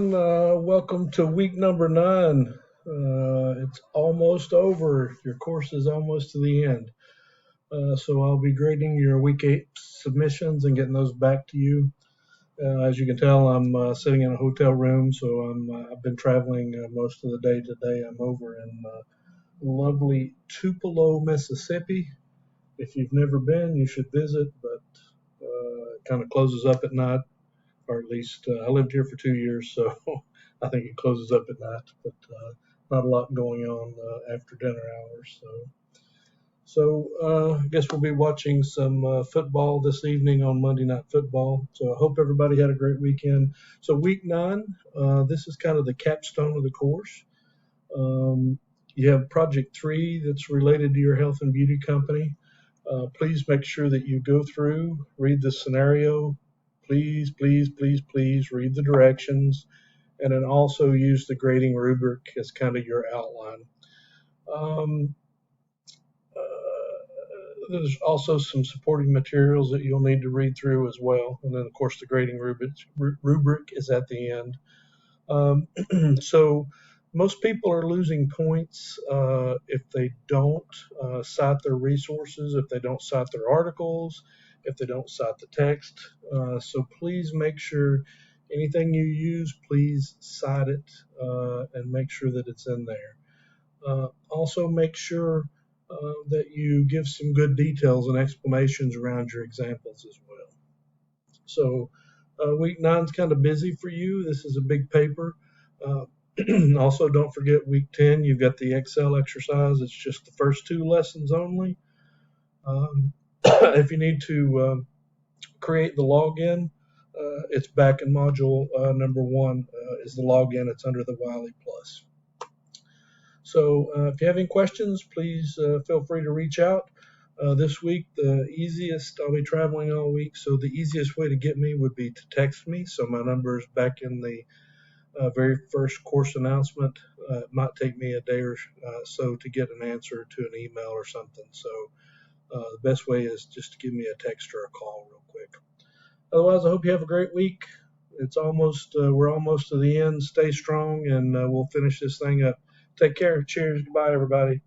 everyone. Welcome to week number 9. It's almost over. Your course is almost to the end. So I'll be grading your week 8 submissions and getting those back to you. As you can tell, I'm sitting in a hotel room, so I've been traveling most of the day today. I'm over in lovely Tupelo, Mississippi. If you've never been, you should visit, but it kind of closes up at night, or at least I lived here for 2 years, so I think it closes up at night, but not a lot going on after dinner hours. So I guess we'll be watching some football this evening on Monday Night Football. So I hope everybody had a great weekend. So week 9, this is kind of the capstone of the course. You have project 3 that's related to your health and beauty company. Please make sure that you go through, read the scenario. Please read the directions, and then also use the grading rubric as kind of your outline. There's also some supporting materials that you'll need to read through as well. And then, of course, the grading rubric is at the end. So most people are losing points if they don't cite their resources, if they don't cite their articles, if they don't cite the text. So please make sure anything you use, please cite it and make sure that it's in there. Also make sure that you give some good details and explanations around your examples as well. So week 9 is kind of busy for you. This is a big paper. Also, don't forget week 10, you've got the Excel exercise. It's just the first 2 lessons only. If you need to create the login, it's back in module number 1 is the login. It's under the Wiley Plus. So if you have any questions, please feel free to reach out. This week, I'll be traveling all week, so the easiest way to get me would be to text me. So my number is back in the very first course announcement. It might take me a day or so to get an answer to an email or something. So the best way is just to give me a text or a call real quick. Otherwise, I hope you have a great week. We're almost to the end. Stay strong, and we'll finish this thing up. Take care. Cheers. Goodbye, everybody.